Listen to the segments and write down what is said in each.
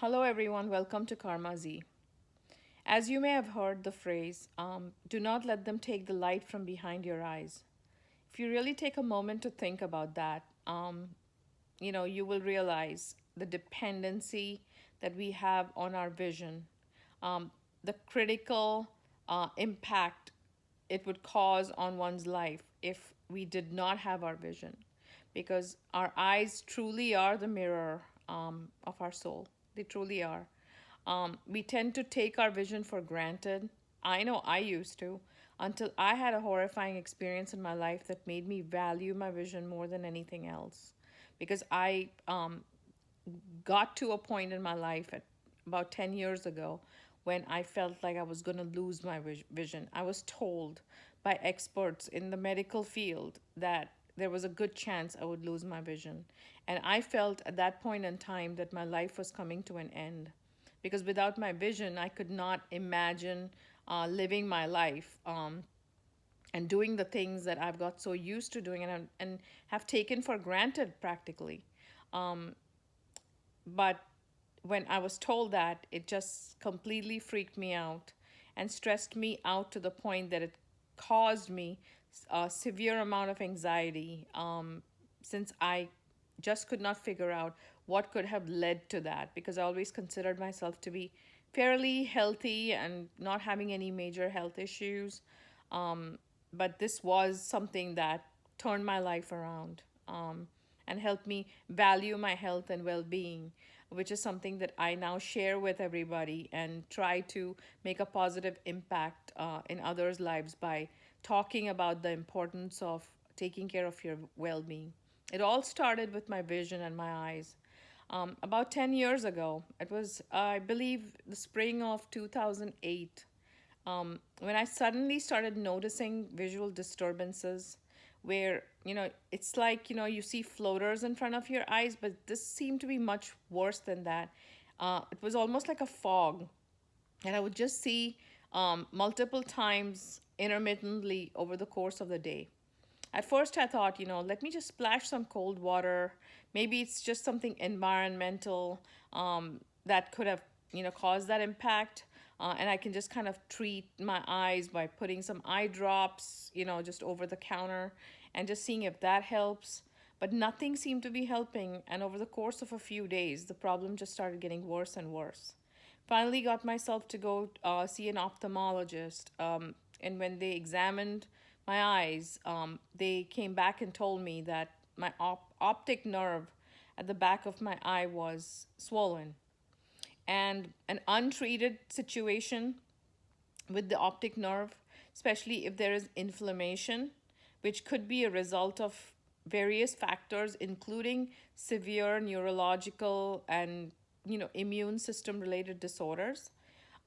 Hello, everyone. Welcome to Karma Z. As you may have heard the phrase, do not let them take the light from behind your eyes. If you really take a moment to think about that, you will realize the dependency that we have on our vision, the critical impact it would cause on one's life if we did not have our vision, because our eyes truly are the mirror of our soul. They truly are. We tend to take our vision for granted. I know I used to, until I had a horrifying experience in my life that made me value my vision more than anything else. Because I got to a point in my life at about 10 years ago when I felt like I was going to lose my vision. I was told by experts in the medical field that there was a good chance I would lose my vision. And I felt at that point in time that my life was coming to an end. Because without my vision, I could not imagine living my life and doing the things that I've got so used to doing and have taken for granted practically. Um, but when I was told that, it just completely freaked me out and stressed me out to the point that it caused me a severe amount of anxiety, since I just could not figure out what could have led to that, because I always considered myself to be fairly healthy and not having any major health issues. But this was something that turned my life around, and helped me value my health and well being, which is something that I now share with everybody and try to make a positive impact in others' lives by talking about the importance of taking care of your well being. It all started with my vision and my eyes. About 10 years ago, it was, I believe, the spring of 2008, when I suddenly started noticing visual disturbances where, it's like, you see floaters in front of your eyes, but this seemed to be much worse than that. It was almost like a fog, and I would just see multiple times intermittently over the course of the day. At first, I thought, let me just splash some cold water. Maybe it's just something environmental that could have, caused that impact. And I can just kind of treat my eyes by putting some eye drops, just over the counter and just seeing if that helps. But nothing seemed to be helping. And over the course of a few days, the problem just started getting worse and worse. Finally, got myself to go see an ophthalmologist. And when they examined my eyes, they came back and told me that my optic nerve at the back of my eye was swollen. And an untreated situation with the optic nerve, especially if there is inflammation, which could be a result of various factors, including severe neurological and immune system related disorders,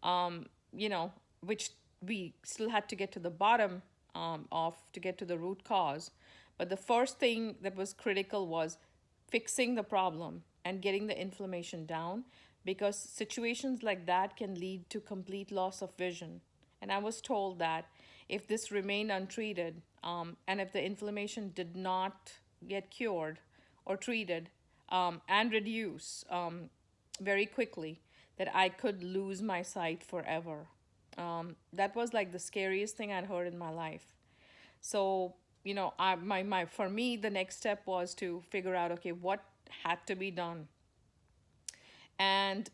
um, you know, which we still had to get to the bottom of to get to the root cause. But the first thing that was critical was fixing the problem and getting the inflammation down, because situations like that can lead to complete loss of vision. And I was told that if this remained untreated, and if the inflammation did not get cured or treated, and reduce very quickly, that I could lose my sight forever. That was like the scariest thing I'd heard in my life. So, my for me, the next step was to figure out, okay, what had to be done. And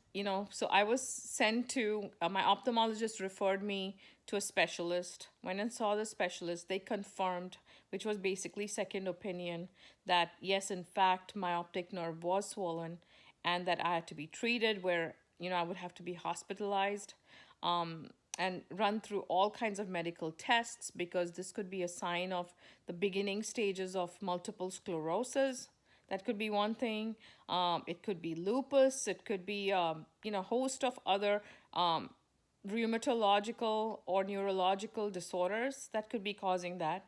so I was sent to my ophthalmologist referred me to a specialist. Went and saw the specialist. They confirmed, which was basically second opinion, that yes, in fact, my optic nerve was swollen, and that I had to be treated, where I would have to be hospitalized, and run through all kinds of medical tests, because this could be a sign of the beginning stages of multiple sclerosis. That could be one thing. It could be lupus. It could be, host of other rheumatological or neurological disorders that could be causing that.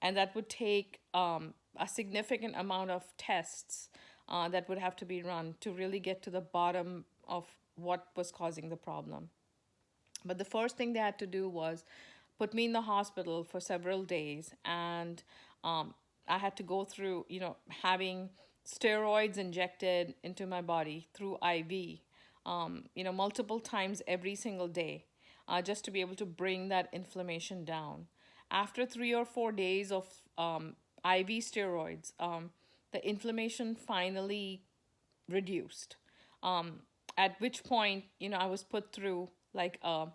And that would take a significant amount of tests that would have to be run to really get to the bottom of what was causing the problem. But the first thing they had to do was put me in the hospital for several days, and I had to go through, having steroids injected into my body through IV. multiple times every single day, just to be able to bring that inflammation down. After 3 or 4 days of IV steroids, the inflammation finally reduced. Um, at which point, I was put through like a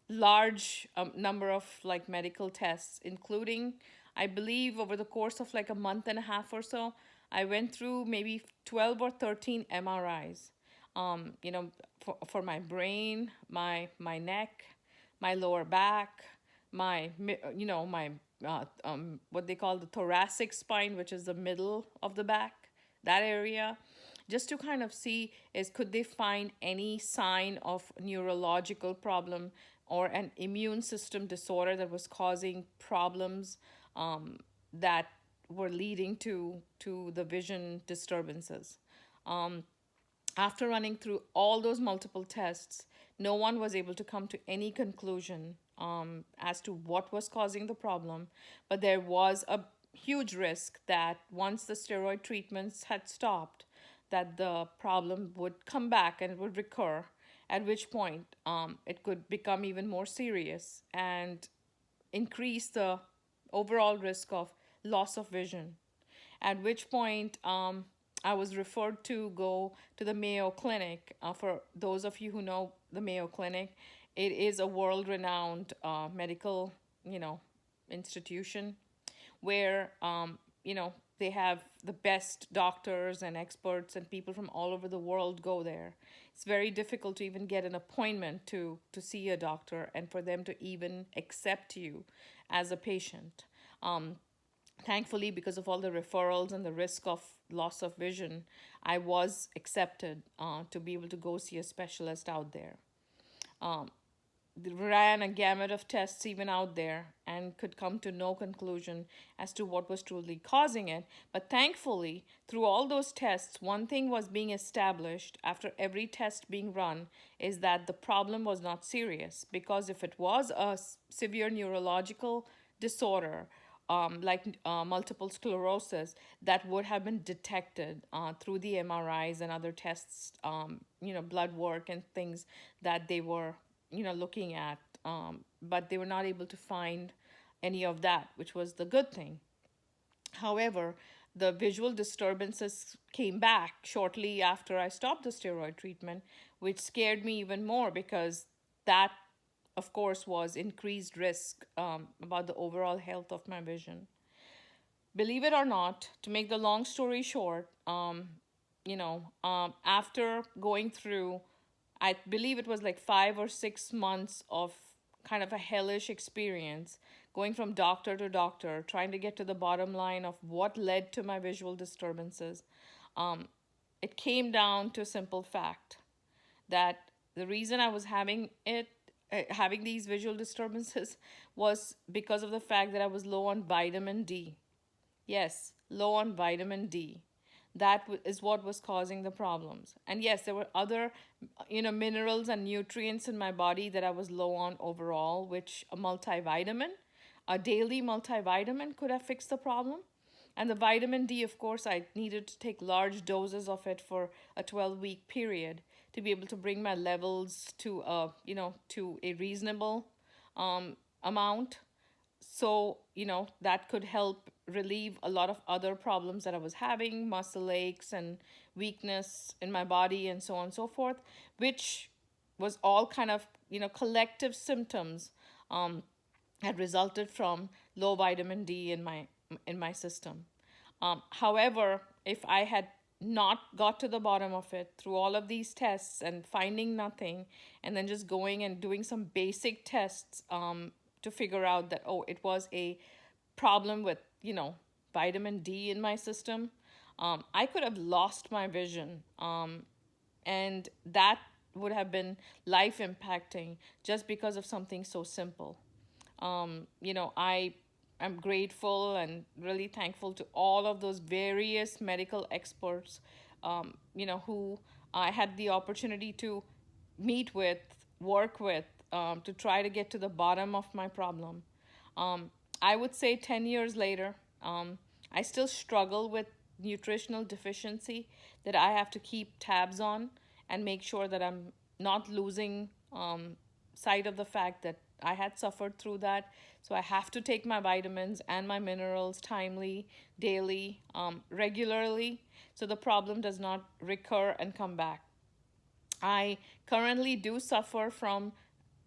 large number of like medical tests, including, I believe, over the course of like a month and a half or so, I went through maybe 12 or 13 MRIs. For my brain, my neck, my lower back, my what they call the thoracic spine, which is the middle of the back, that area, just to kind of see is could they find any sign of neurological problem or an immune system disorder that was causing problems, that were leading to the vision disturbances. After running through all those multiple tests, no one was able to come to any conclusion as to what was causing the problem. But there was a huge risk that once the steroid treatments had stopped, that the problem would come back and it would recur, at which point it could become even more serious and increase the overall risk of loss of vision. At which point, I was referred to go to the Mayo Clinic. For those of you who know the Mayo Clinic, it is a world-renowned medical, you know, institution where, they have the best doctors and experts and people from all over the world go there. It's very difficult to even get an appointment to see a doctor and for them to even accept you as a patient. Thankfully, because of all the referrals and the risk of loss of vision, I was accepted to be able to go see a specialist out there. Ran a gamut of tests even out there and could come to no conclusion as to what was truly causing it. But thankfully, through all those tests, one thing was being established after every test being run is that the problem was not serious. Because if it was a severe neurological disorder, like multiple sclerosis, that would have been detected through the MRIs and other tests, blood work and things that they were looking at, but they were not able to find any of that, which was the good thing. However, the visual disturbances came back shortly after I stopped the steroid treatment, which scared me even more because that, of course, was increased risk about the overall health of my vision. Believe it or not, to make the long story short, after going through, I believe it was like 5 or 6 months of kind of a hellish experience, going from doctor to doctor, trying to get to the bottom line of what led to my visual disturbances. It came down to a simple fact that the reason I was having these visual disturbances was because of the fact that I was low on vitamin D. Yes, low on vitamin D. That is what was causing the problems. And yes, there were other, minerals and nutrients in my body that I was low on overall, which a daily multivitamin could have fixed the problem. And the vitamin D, of course, I needed to take large doses of it for a 12-week period to be able to bring my levels to a reasonable amount, so that could help relieve a lot of other problems that I was having, muscle aches and weakness in my body and so on and so forth, which was all kind of collective symptoms had resulted from low vitamin D in my system. However, if I had not got to the bottom of it through all of these tests and finding nothing, and then just going and doing some basic tests to figure out that, oh, it was a problem with, vitamin D in my system, I could have lost my vision. And that would have been life impacting just because of something so simple. I am grateful and really thankful to all of those various medical experts, who I had the opportunity to meet with, work with, to try to get to the bottom of my problem. Um, I would say 10 years later, I still struggle with nutritional deficiency that I have to keep tabs on and make sure that I'm not losing sight of the fact that I had suffered through that. So I have to take my vitamins and my minerals timely, daily, regularly, so the problem does not recur and come back. I currently do suffer from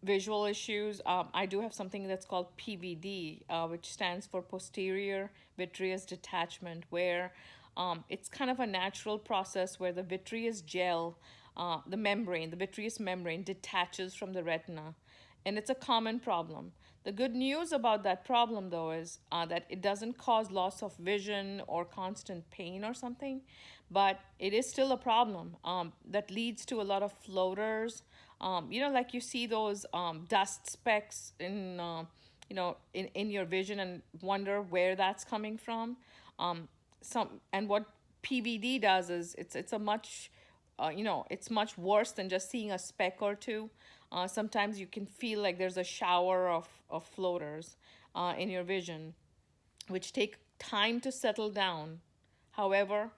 visual issues. I do have something that's called PVD, which stands for posterior vitreous detachment, where it's kind of a natural process where the vitreous gel, the vitreous membrane detaches from the retina. And it's a common problem. The good news about that problem, though, is that it doesn't cause loss of vision or constant pain or something, but it is still a problem that leads to a lot of floaters. Like you see those dust specks in your vision and wonder where that's coming from. And what PVD does is it's a much it's much worse than just seeing a speck or two. Sometimes you can feel like there's a shower of floaters in your vision, which take time to settle down. However,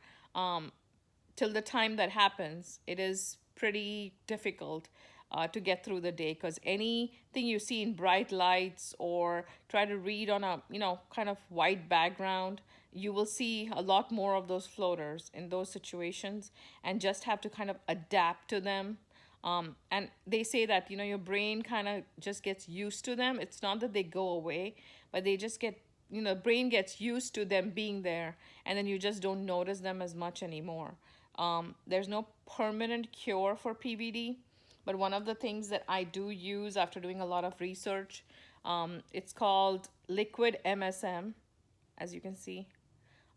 till the time that happens, it is pretty difficult to get through the day, because anything you see in bright lights or try to read on a kind of white background, you will see a lot more of those floaters in those situations, and just have to kind of adapt to them. And they say that your brain kind of just gets used to them. It's not that they go away, but they just get brain gets used to them being there, and then you just don't notice them as much anymore. There's no permanent cure for PVD, but one of the things that I do use after doing a lot of research, it's called liquid MSM, as you can see.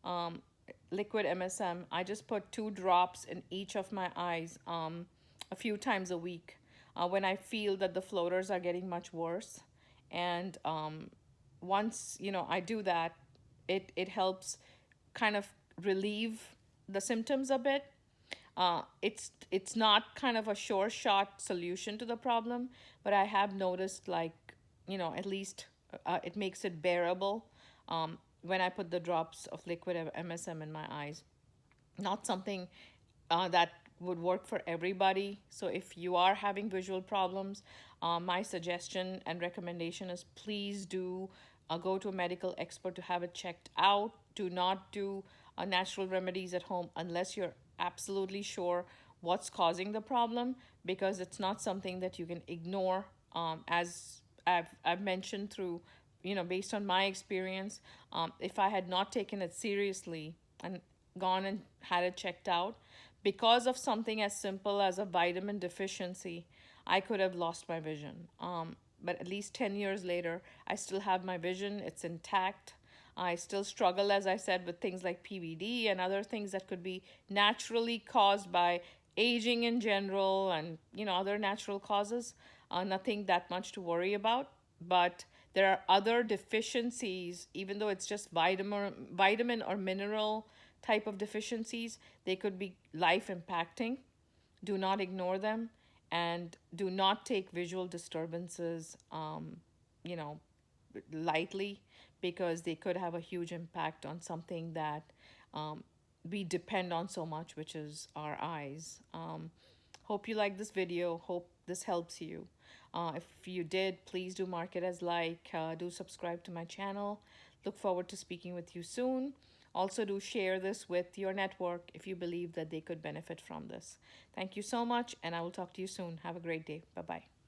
um, Liquid MSM. I just put 2 drops in each of my eyes a few times a week when I feel that the floaters are getting much worse. And once I do that, it helps kind of relieve the symptoms a bit. It's not kind of a sure shot solution to the problem, but I have noticed, like, at least it makes it bearable when I put the drops of liquid MSM in my eyes. Not something that would work for everybody. So if you are having visual problems, my suggestion and recommendation is, please do go to a medical expert to have it checked out. Do not do natural remedies at home unless you're absolutely sure what's causing the problem, because it's not something that you can ignore. As I've mentioned through, based on my experience, if I had not taken it seriously and gone and had it checked out, because of something as simple as a vitamin deficiency, I could have lost my vision. But at least 10 years later, I still have my vision, it's intact. I still struggle, as I said, with things like PVD and other things that could be naturally caused by aging in general, and other natural causes. Nothing that much to worry about. But there are other deficiencies, even though it's just vitamin or mineral type of deficiencies, they could be life impacting. Do not ignore them, and do not take visual disturbances you know lightly, because they could have a huge impact on something that we depend on so much, which is our eyes. Hope you like this video. Hope this helps you. If you did, please do mark it as like. Do subscribe to my channel. Look forward to speaking with you soon. Also, do share this with your network if you believe that they could benefit from this. Thank you so much, and I will talk to you soon. Have a great day. Bye bye.